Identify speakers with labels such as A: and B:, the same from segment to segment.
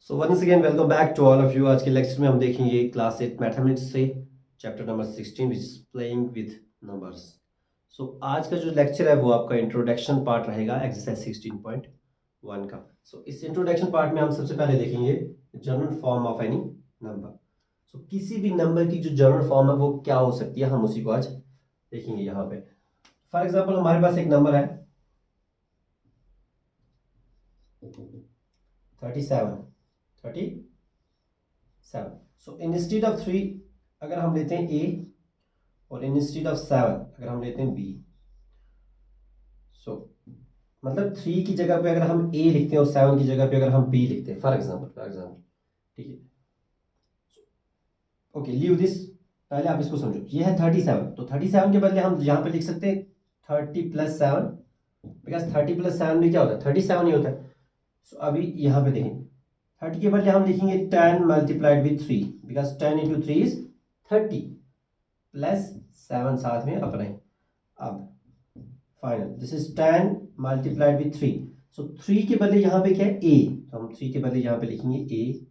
A: So once again welcome back to all of you. आज के lecture में हम देखेंगे क्लास 8 मैथमेटिक्स से chapter number 16 which is playing with numbers. So आज का जो लेक्चर है वो आपका इंट्रोडक्शन पार्ट रहेगा एक्सरसाइज 16.1 का। सो इस इंट्रोडक्शन पार्ट में हम सबसे पहले देखेंगे general form of any number. So किसी भी नंबर की जो जनरल फॉर्म है वो क्या हो सकती है, हम उसी को आज देखेंगे। यहाँ पे फॉर एग्जाम्पल हमारे पास एक नंबर है 37। सो इंस्टेड ऑफ 3 अगर हम लेते हैं ए और इंस्टेड ऑफ 7 अगर हम लेते हैं बी। सो मतलब 3 की जगह पे अगर हम ए लिखते हैं और 7 की जगह पे अगर हम बी लिखते हैं फॉर एग्जाम्पल ठीक है। ओके लीव दिस, पहले आप इसको समझो। ये है 37, तो 37 के बदले हम यहाँ पे लिख सकते हैं 30+7, बिकॉज 30+7 में क्या होता है 37 ही होता है। सो अभी यहाँ पे देखें 30 के बदले हम लिखेंगे 10 multiplied with 3, because 10 into 3 is 30 plus 7 साथ में अपने। अब final this is 10 multiplied with 3। सो 3 के बदले यहाँ पे क्या है ए, तो हम 3 के बदले यहाँ पे लिखेंगे ए,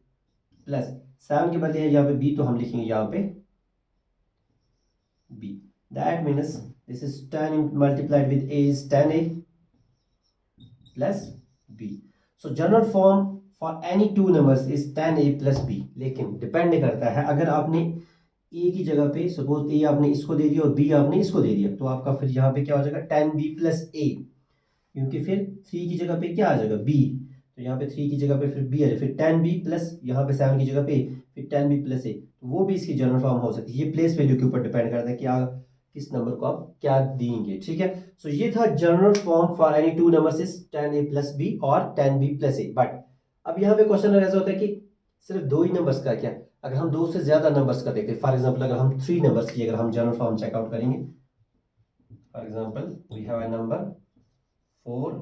A: प्लस 7 के बदले है यहाँ पे बी, तो हम लिखेंगे यहाँ पे b. That means this is 10 multiplied with a is 10a plus b. So general form for any two numbers is 10a plus b. लेकिन डिपेंड करता है, अगर आपने ए की जगह पे सपोज ए आपने इसको दे दिया और बी आपने इसको दे दिया, तो आपका फिर यहाँ पे क्या हो जाएगा 10b प्लस ए, क्योंकि फिर 3 की जगह पे क्या आ जाएगा बी, तो यहाँ पे 3 की जगह पे फिर बी आ जाएगा, फिर 10b प्लस यहाँ पे 7 की जगह पे फिर 10b प्लस ए, तो वो भी इसकी जनरल फॉर्म हो सकती है। ये प्लेस वैल्यू के ऊपर डिपेंड करता है कि आप किस नंबर को आप क्या देंगे, ठीक है। सो ये था general form for any two numbers is 10a plus b और 10b प्लस ए। बट अब यहाँ पे क्वेश्चन ऐसा होता है कि सिर्फ दो ही नंबर्स का क्या, अगर हम दो से ज्यादा नंबर्स का देखते हैं, फॉर एग्जांपल अगर हम 3 नंबर्स की अगर हम जनरल फॉर्म चेकआउट करेंगे, for example we have a number 4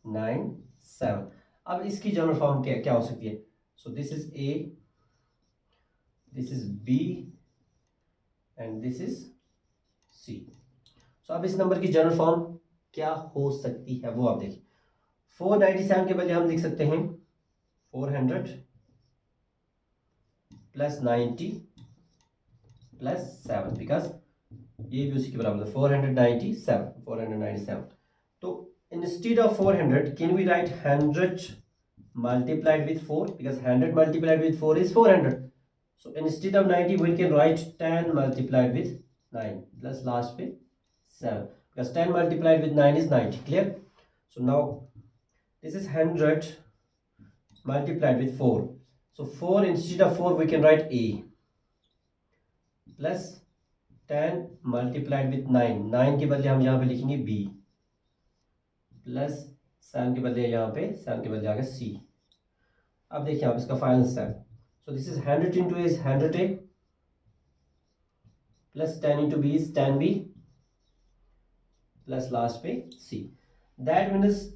A: 9 7। अब इसकी जनरल फॉर्म क्या क्या हो सकती है? So this is A, this is B and this is C. So अब इस नंबर की जनरल फॉर्म क्या हो सकती है वो आप देखिए। 497 के बजाय हम लिख सकते हैं 400 प्लस 90 प्लस 7, बिकॉज ये भी उसी के बराबर है 497। तो instead of 400 can we write 100 multiplied with 4, because 100 multiplied with 4 is 400. So instead of 90 we can write 10 multiplied with 9 plus last with 7, because 10 multiplied with 9 is 90. Clear? So now this is 100 multiplied with 4. So 4, instead of 4 we can write a, plus 10 multiplied with 9, 9 के बदले हम यहाँ पे लिखेंगे b, plus 7 के बदले यहाँ पे 7 के बदले आ गया c। अब देखिए आप इसका final step. So this is 100 into is 100a plus 10 into b is 10b plus last पे c। That means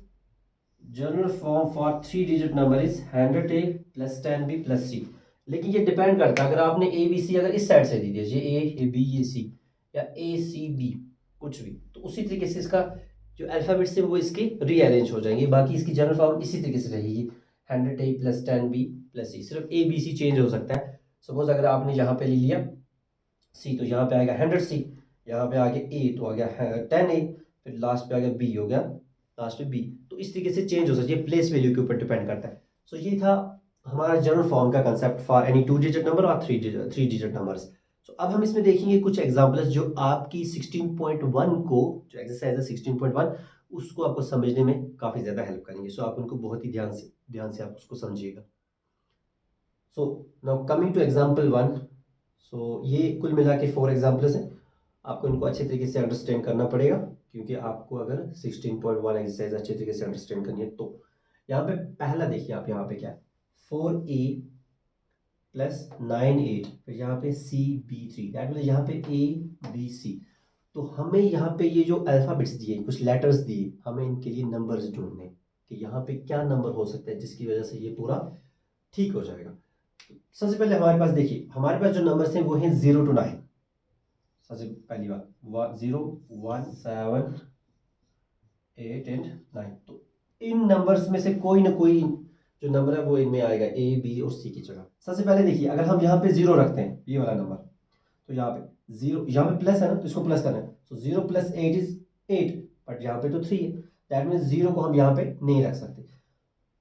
A: general form for 3 digit number is 100a plus 10b plus c। लेकिन ये डिपेंड करता है, अगर आपने ए बी सी अगर इस side से दी दी ये ए ये बी ये सी या ए सी बी कुछ भी, तो उसी तरीके से इसका जो अल्फाबेट्स है वो इसके रीअरेंज हो जाएंगे। बाकी इसकी जनरल फॉर्म इसी तरीके से रहेगी 100a प्लस 10b प्लस सी, सिर्फ ए बी सी चेंज हो सकता है। सपोज अगर आपने यहाँ पे ले लिया सी, तो यहाँ पे आ गया 100c, यहाँ पे आ गया ए तो आ गया 10a, फिर लास्ट पे आ गया बी हो गया लास्ट में बी, तो इस तरीके से चेंज हो सकती है, प्लेस वैल्यू के ऊपर डिपेंड करता है। सो ये था हमारा जनरल फॉर्म का concept for any 2 digit number और 3 डिजिट नंबर्स। सो अब हम इसमें देखेंगे कुछ एग्जांपल्स जो आपकी 16.1 को, जो एक्सरसाइज है 16.1, उसको आपको समझने में काफ़ी ज़्यादा हेल्प करेंगे। सो आप उनको बहुत ही ध्यान से आप उसको समझिएगा। So now coming to example 1। सो ये कुल मिला के 4 एग्जाम्पल्स हैं, आपको इनको अच्छे तरीके से अंडरस्टैंड करना पड़ेगा, क्योंकि आपको अगर 16.1 एक्सरसाइज अच्छे तरीके से अंडरस्टैंड करनी है। तो यहाँ पे पहला देखिए आप, यहाँ पे क्या है 4a प्लस 9a, फिर यहाँ पे CB3, दैट मीन्स यहाँ पे ABC। तो हमें यहाँ पे ये जो अल्फाबेट्स दिए, कुछ लेटर्स दिए, हमें इनके लिए नंबर्स ढूंढने कि यहाँ पे क्या नंबर हो सकता है जिसकी वजह से ये पूरा ठीक हो जाएगा। सबसे पहले हमारे पास देखिए, हमारे पास जो नंबर्स हैं वो हैं 0 to 9। सबसे पहली बात 0 1 7 8 एंड 9। तो इन नंबर्स में से कोई ना कोई जो नंबर है वो इनमें आएगा ए बी और सी की जगह। सबसे पहले देखिए, अगर हम यहाँ पे 0 रखते हैं ये वाला नंबर, तो यहाँ पे 0, यहाँ पे प्लस है ना, तो इसको प्लस करना है। तो 0 + 8 इज 8, बट यहाँ पे तो 3 है, दैट मीन्स 0 को हम यहाँ पे नहीं रख सकते।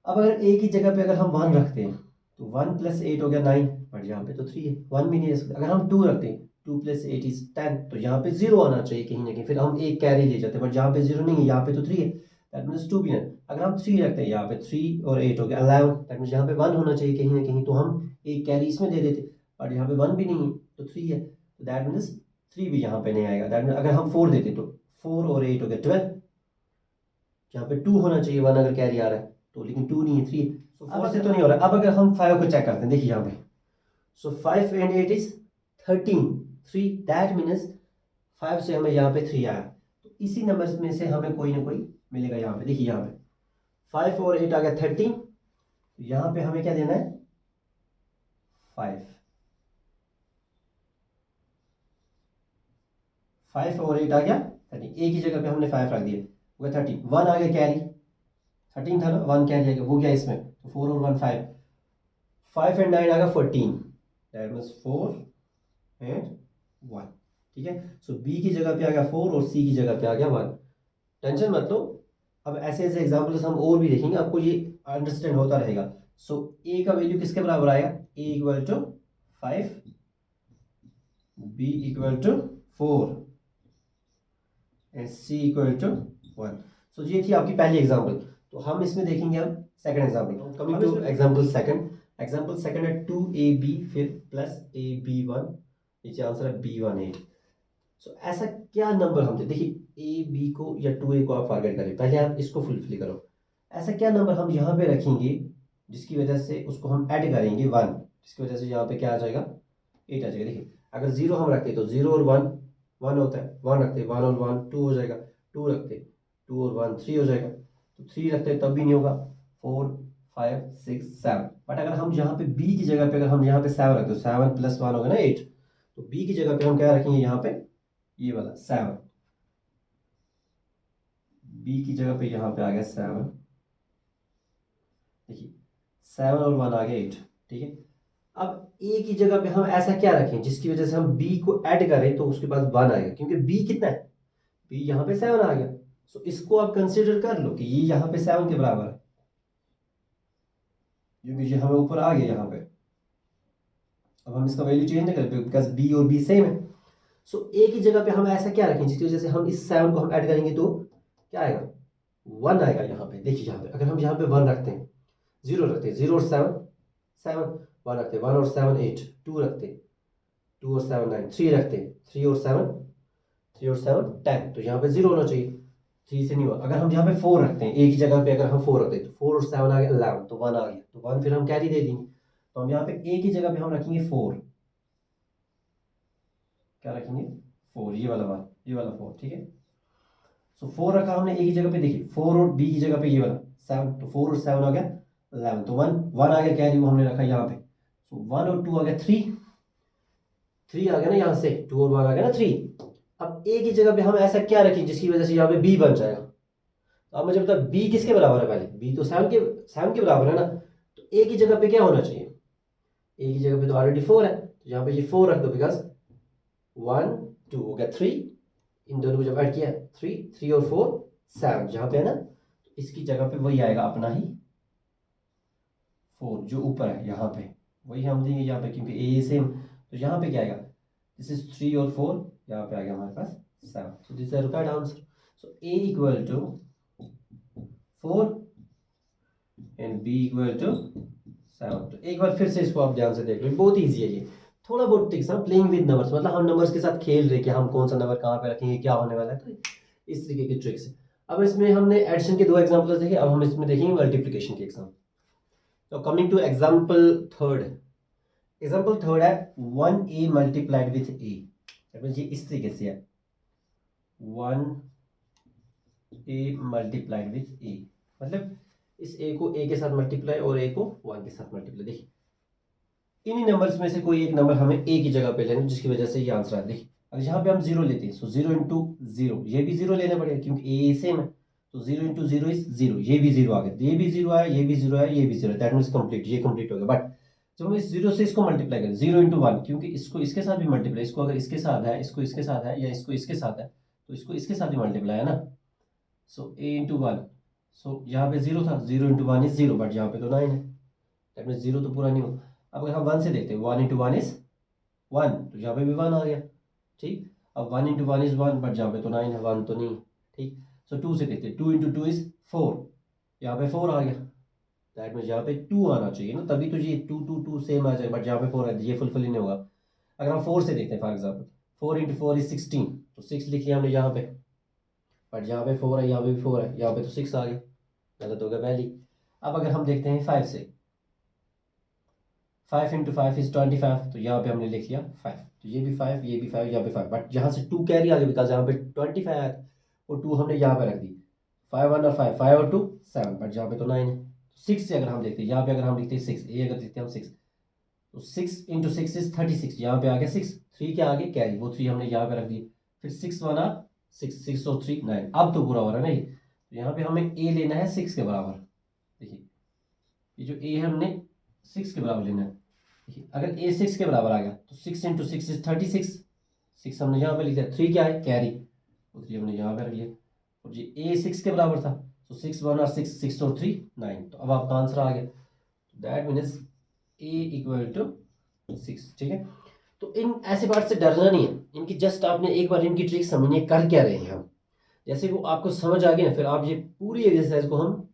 A: अब अगर ए की जगह पे अगर हम 1 रखते हैं तो 1 + 8 हो गया 9, बट यहाँ पे तो 3 है, 1 भी नहीं रख सकते। अगर हम 2 रखते हैं, 2 + 8 इज 10, तो यहाँ पे 0 आना चाहिए कहीं ना कहीं, फिर हम एक कैरी ले जाते हैं, बट यहाँ पे 0 नहीं है, यहाँ पे तो 3 है, दैट मीन्स 2 भी है। अगर हम 3 रखते हैं, यहाँ पे 3 और 8 हो गया 11, दैट मीन्स यहाँ पे 1 होना चाहिए कहीं ना कहीं, तो हम एक कैरी इसमें दे देते, बट यहाँ पे 1 भी नहीं है तो 3 है, तो दैट मीन्स 3 भी यहाँ पे नहीं आएगा। दैट मीन्स अगर हम 4 देते तो 4 और 8 हो गया 12, यहाँ पे 2 होना चाहिए 1 अगर कैरी आ रहा है तो, लेकिन 2 नहीं है 3, तो 4 से तो नहीं हो रहा। अब अगर हम 5 को चेक करते हैं, देखिए यहाँ पे, सो 5 and 8 इज 13, 3, दैट मीन्स 5 से हमें यहाँ पे 3 आया, तो इसी नंबर में से हमें कोई ना कोई मिलेगा। यहाँ पे देखिए, यहाँ पे 5 और 8 आ गया 13, तो यहाँ पे हमें क्या देना है 5, 5 और 8 आ गया 13, ए की जगह पे हमने 5 रख दिया, वो 13, 1 आ गया कैरी, 13 था ना, 1 कैरी आ गया, वो गया इसमें, तो 4 और 1 5, 5 and 9 आ गया 14, दैट मीन्स 4 and 1, ठीक है। सो बी की जगह पे आ गया 4 और सी की जगह पे आ गया 1, टेंशन मत लो, अब ऐसे ऐसे एग्जांपल्स हम और भी देखेंगे, आपको ये अंडरस्टैंड होता रहेगा। सो ए का वैल्यू किसके बराबर आएगा, A equal to 5, B equal to 4 and C equal to 1। सो ये थी आपकी पहली एग्जांपल। तो हम इसमें देखेंगे हम second example. Coming two example second है 2ab फिर प्लस ab1, नीचे आंसर है b18। सो ऐसा क्या नंबर हम देखिए, ए बी को या 2a को आप फॉरगेट करें, पहले आप इसको फुलफिल करो। ऐसा क्या नंबर हम यहाँ पे रखेंगे जिसकी वजह से उसको हम ऐड करेंगे 1, जिसकी वजह से यहाँ पे क्या आ जाएगा 8 आ जाएगा। देखिए, अगर 0 हम रखते तो 0 और 1 1 होता है, 1 रखते 1 और 1 2 हो जाएगा, 2 रखते 2 और 1 3 हो जाएगा, तो 3 रखते तब भी नहीं होगा, 4 5 6 7। बट अगर हम यहाँ पे b की जगह पे अगर हम यहाँ पे 7 रखते, 7 + 1 होगा ना 8, तो b की जगह पे हम क्या रखेंगे यहाँ पे ये वाला 7, b की जगह पे यहाँ पे आ गया 7, देखिए 7 और 1 आ गया 8, ठीक है। अब a की जगह पे हम ऐसा क्या रखें जिसकी वजह से हम b को ऐड करें तो उसके पास 1 आएगा, क्योंकि b कितना है, b यहाँ पे 7 आ गया। सो इसको आप कंसिडर कर लो कि ये यहाँ पे 7 के बराबर है, क्योंकि ये हमें ऊपर आ गया यहाँ पे। अब हम इसका वैल्यू चेंज नहीं करें बिकॉज b और b सेम है। सो a की जगह पे हम ऐसा क्या रखें जिसकी वजह से हम इस 7 को हम ऐड करेंगे तो क्या आएगा 1 आएगा यहाँ पे। देखिए यहाँ पे अगर हम यहाँ पे 1 रखते हैं, 0 रखते हैं, 0 और 7 7, 1 रखते हैं 1 और 7 8, 2 रखते 2 और 7 9, 3 रखते 3 और 7 10, तो यहाँ पे 0 होना चाहिए, 3 से नहीं हुआ। अगर हम यहाँ पे 4 रखते हैं, a की जगह पे अगर हम 4 रखते हैं तो 4 और 7 आ गया 11, तो 1 आ गया, तो 1 फिर हम कैरी दे देंगे। तो हम यहाँ पे a की जगह पे हम रखेंगे 4, क्या रखेंगे 4, ये वाला 1 ये वाला 4, ठीक है। सो 4 रखा हमने a की जगह पे, देखिए 4 और b की जगह पे ये वाला 7, तो 4 और 7 आ गया 11, तो 1 आ गया कैरी, वो हमने रखा यहाँ पे। सो 1 और 2 आ गया 3 आ गया ना यहाँ से, 2 और 1 आ गया ना 3। अब a की जगह पे हम ऐसा क्या रखें जिसकी वजह से यहाँ पे b बन जाएगा। तो अब मुझे बता b किसके बराबर है, पहले b तो 7 के बराबर है ना, तो a की जगह पे क्या होना चाहिए, a की जगह पे तो ऑलरेडी 4 है, तो यहाँ पे ये 4 रख दो, बिकॉज 1 2 हो गया 3, इन दोनों को जब ऐड किया 3 और 4 7 जहाँ पे है ना, तो इसकी जगह पे वही आएगा अपना ही 4 जो ऊपर है यहाँ पे, वही हम देंगे यहाँ पे, क्योंकि ए सेम। तो यहाँ पे क्या आएगा, दिस इज 3 और 4, यहाँ पे आ गया हमारे पास 7, so this is required answer. So a equal to 4 and b equal to 7। तो एक बार फिर से इसको आप ध्यान से देख लो, बहुत ईजी है ये, थोड़ा बहुत ट्रिक्स, हम प्लेइंग विद नंबर्स, मतलब हम नंबर्स के साथ खेल रहे कि हम कौन सा नंबर कहाँ पे रखेंगे, क्या होने वाला है, तो इस तरीके की ट्रिक्स है। अब इसमें हमने एडिशन के 2 एग्जांपल्स देखे, अब हम इसमें देखेंगे मल्टीप्लिकेशन के एग्जाम्पल। तो कमिंग टू एग्जांपल थर्ड है 1a मल्टीप्लाइड विथ a, ये इस तरीके से है 1a मल्टीप्लाइड विथ a, मतलब इस a को a के साथ मल्टीप्लाई और a को 1 के साथ मल्टीप्लाई। देखिए इन्हीं नंबर्स में से कोई एक नंबर हमें a की जगह पे लेना, जिसकी वजह से ये आंसर है। देखिए अगर यहाँ पे हम 0 लेते हैं, सो 0 × 0, ये भी 0 लेना पड़ेगा क्योंकि a सेम है, तो 0 इंटू 0 इज 0, ये भी 0 आ गया, ये भी 0 आया, ये भी 0 आया, ये भी 0, दैट मीन्स कंप्लीट, ये कंप्लीट हो गया। बट जब हम इस 0 से इसको मल्टीप्लाई करें 0 इंटू 1, क्योंकि इसको इसके साथ भी मल्टीप्लाई, इसको अगर इसके साथ है, इसको इसके साथ है, या इसको इसके साथ है, तो इसको इसके साथ ही मल्टीप्लाई है ना। सो a इंटू 1, सो यहाँ पे 0 था, 0 इंटू 1 इज 0, बट यहाँ पे तो 9 है, दैट मीन्स 0 तो पूरा नहीं हो। अब अगर हम 1 से देखते हैं, 1 इंटू 1 इज 1, तो यहाँ पे भी 1 आ गया, ठीक। अब 1 इंटू 1 इज 1, बट यहाँ पे तो 9 है, 1 तो नहीं, ठीक। सो 2 से देखते हैं, 2 इंटू 2 इज 4, यहाँ पे 4 आ गया, दैट मीन्स यहाँ पे 2 आना चाहिए ना, तभी तो ये 2 2 2 सेम आ जाए, बट यहाँ पे 4 है, ये फुलफिल ही नहीं होगा। अगर हम 4 से देखते हैं, फॉर एग्जाम्पल 4 इंटू 4 इज 16, तो 6 लिख लिया हमने यहाँ पे, बट यहाँ पे 4 है, यहाँ पे भी 4 है, यहाँ पे तो 6 आ गया, गलत हो गया पहली। अब अगर हम देखते हैं 5 से, 5 इंटू 5 इज 25, तो यहाँ पे हमने लिख लिया 5, तो ये भी 5, ये भी 5, यहाँ पे 5, बट यहाँ से 2 कैरी आ गया, बिकॉज यहाँ पे 25 आया था, और 2 हमने यहाँ पे रख दी, 5 1 और 5, 5 और 2 7, बट यहाँ पे तो 9 है। 6 से अगर हम देखते हैं, यहाँ पे अगर हम लिखते हैं 6, ये अगर लिखते हैं हम 6, तो 6 इंटू 6 इज 36, यहाँ पे आ गया 6, 3 के आगे कैरी, वो 3 हमने यहाँ पे रख दी, फिर 6 1 6, 6 और 3 9, अब तो पूरा हो रहा है ना ये। तो यहाँ पे हमें a लेना है 6 के बराबर, देखिए ये जो a है हमने 6 के बराबर लेना है, देखिए अगर a 6 के बराबर आ गया तो 6 इंटू 6 इज 36, 6 हमने यहाँ पे लिख दिया, 3 क्या है कैरी, तो 3 हमने यहाँ पे रख लिया, और ये a 6 के बराबर था, तो 6 1 और 6, 6 और 3 9, तो अब आपका आंसर आ गया, that means a equal to 6, ठीक है। तो इन ऐसे पार्ट से डरना नहीं है, इनकी जस्ट आपने एक बार इनकी ट्रिक समझनी है, कर क्या रहे हैं हम, जैसे वो आपको समझ आ गया ना, फिर आप ये पूरी एक्सरसाइज को हम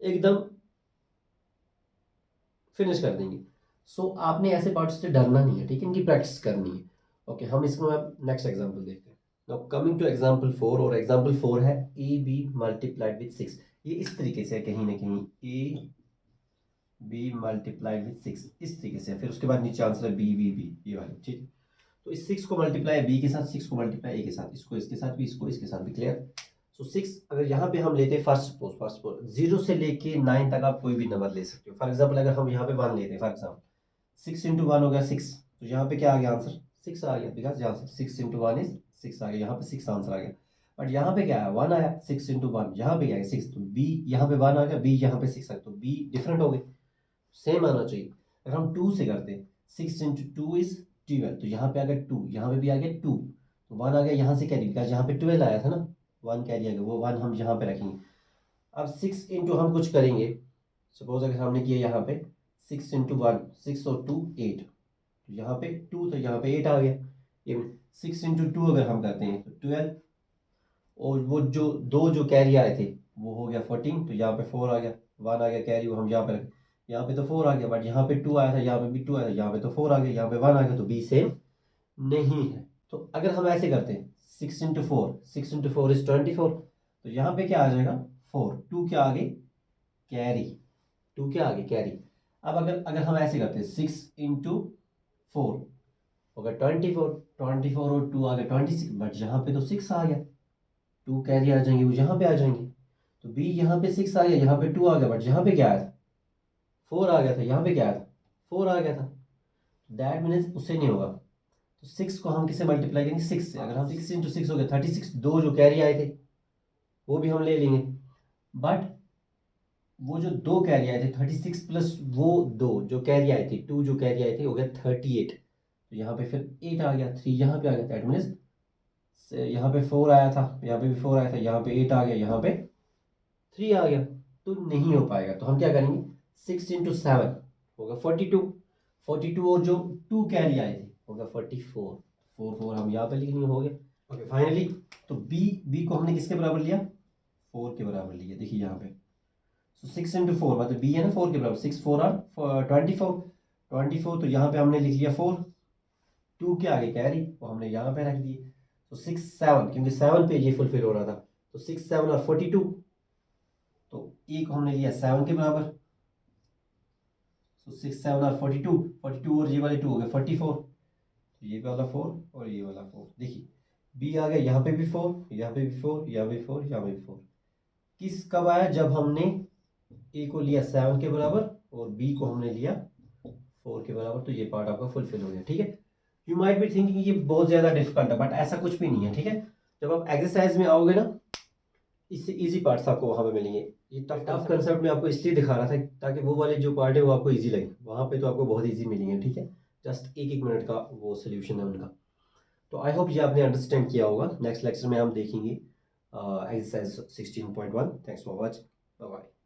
A: एकदम फिनिश कर देंगे। सो आपने ऐसे पार्ट्स से डरना नहीं है, ठीक है, इनकी प्रैक्टिस करनी है। ओके, हम इसमें अब नेक्स्ट एग्जांपल देखते हैं। नाउ कमिंग टू एग्जांपल 4, और एग्जांपल 4 है ए बी मल्टीप्लाइड विद 6। ये इस तरीके से कहीं ना कहीं ए बी मल्टीप्लाइड विद 6 इस तरीके से, फिर उसके बाद नीचे आंसर है बी बी बी, ये वाली, ठीक। तो इस 6 को मल्टीप्लाई बी के साथ, 6 को मल्टीप्लाई ए के साथ, इसको इसके साथ भी, इसको इसके साथ भी, क्लियर। सो 6 अगर यहाँ पे हम लेते हैं, फर्स्ट सपोज 0 से लेके 9 तक आप कोई भी नंबर ले सकते हो। फॉर एग्जांपल अगर हम यहाँ पे 1 लेते हैं, फॉर एग्जांपल 6 इंटू 1 हो गया 6, तो यहाँ पे क्या आ गया आंसर 6 आ गया, बिकॉज यहाँ से 6 इंटू 1 इज 6 आ गया, यहाँ पे 6 आंसर आ गया। बट यहाँ पे क्या है 1 आया, 6 इंटू 1 यहाँ पे क्या है 6, तो बी यहाँ पे 1 आ गया, बी यहाँ पे 6 आ गया, तो बी डिफरेंट हो गए, सेम आना चाहिए। अगर हम 2 से करते हैं, 6 इंटू 2 इज 12, तो यहाँ पे आ गया 2, यहाँ पे भी आ गया 2, तो 1 आ गया यहाँ से कैरी, बिकॉज यहाँ पे 12 आया था ना, 1 कैरी आ गया, वो 1 हम यहाँ पे रखेंगे। अब 6 इंटू हम कुछ करेंगे, सपोज अगर हमने किया यहाँ पे 6 इंटू 1, 6 और 2 8, तो यहाँ पे 2 तो यहाँ पे 8 आ गया। ये 6 इंटू 2 अगर हम करते हैं तो 12, और वो जो दो जो कैरी आए थे वो हो गया 14, तो यहाँ पे 4 आ गया, 1 आ गया कैरी, वो हम यहाँ पे रखें, यहाँ पे तो 4 आ गया, बट यहाँ पे 2 आया था, यहाँ पे भी 2 आया था, यहाँ पे तो 4 आ गया, यहाँ पे 1 आ गया, तो बी सेम नहीं है। तो अगर हम ऐसे करते हैं 6 इंटू 4, 6 इंटू 4 इज 24, तो यहाँ पे क्या आ जाएगा 4, 2 के आगे कैरी, 2 के आगे कैरी। अब अगर अगर हम ऐसे करते हैं 6 इंटू 4 होगा 24, 24 और 2 आ गया 26, बट यहाँ पे तो 6 आ गया, 2 कैरी आ जाएंगे, वो यहाँ पे आ जाएंगे, तो बी यहाँ पे 6 आ गया, यहाँ पे 2 आ गया, बट यहाँ पे क्या आया था 4 आ गया था, यहाँ पे क्या आया था 4 आ गया था, दैट मीन्स उससे नहीं होगा। तो 6 को हम किससे मल्टीप्लाई करेंगे 6 से, अगर हम 6 इंटू 6 हो गया 36, दो जो कैरी आए थे वो भी हम ले लेंगे, बट वो जो दो कैरी आए थे 36 प्लस वो दो जो कैरी आए थे, 2 जो कैरी आए थे हो गया 38, तो यहाँ पे फिर 8 आ गया, 3 यहाँ पे आ गया, दैट मीन्स यहाँ पे 4 आया था, यहाँ पे भी 4 आया था, यहाँ पे 8 आ गया, यहाँ पे 3 आ गया, तो नहीं हो पाएगा। तो हम क्या करेंगे 6 इंटू 7 होगा 42, 42 और जो 2 कैरी आए थे होगा 44, 4 हम यहाँ पे लिख लेंगे, हो गया। ओके फाइनली, तो बी को हमने किसके बराबर लिया 4 के बराबर लिया, देखिए यहाँ पे। सो 6 इंटू 4 मतलब बी है ना 4 के बराबर, 6 4 आर 24, 24 तो यहाँ पे हमने लिख लिया 4, 2 के आगे कैरी वो हमने यहाँ पे रख दिए, तो 6 7, क्योंकि 7 पे ये फुलफिल हो रहा था, तो 6 7 और 42, तो ए को हमने लिया 7 के बराबर, तो 6 7 और 42, 42 और ये वाले 2 हो गए 44, तो ये वाला 4 और ये वाला 4, देखिए बी आ गया, यहाँ पे भी 4, यहाँ पे भी 4, यहाँ पे 4, यहाँ पे भी 4। किस कब आया जब हमने ए को लिया 7 के बराबर और बी को हमने लिया 4 के बराबर, तो ये पार्ट आपका फुलफिल हो गया, ठीक है। यू माइट बी थिंकिंग ये बहुत ज़्यादा डिफिकल्ट है, बट ऐसा कुछ भी नहीं है, ठीक है। जब आप एक्सरसाइज में आओगे ना इससे इजी पार्ट्स आपको वहाँ पे मिलेंगे। ये टफ कंसेप्ट में आपको इसलिए दिखा रहा था ताकि वो वाले जो पार्ट है वो आपको इजी लगे, वहाँ पे तो आपको बहुत इजी मिलेंगे, ठीक है। जस्ट एक एक मिनट का वो सोल्यूशन है उनका। तो आई होप ये आपने अंडरस्टैंड किया होगा। नेक्स्ट लेक्चर में हम देखेंगे exercise 16.1। Thanks for watch, bye bye.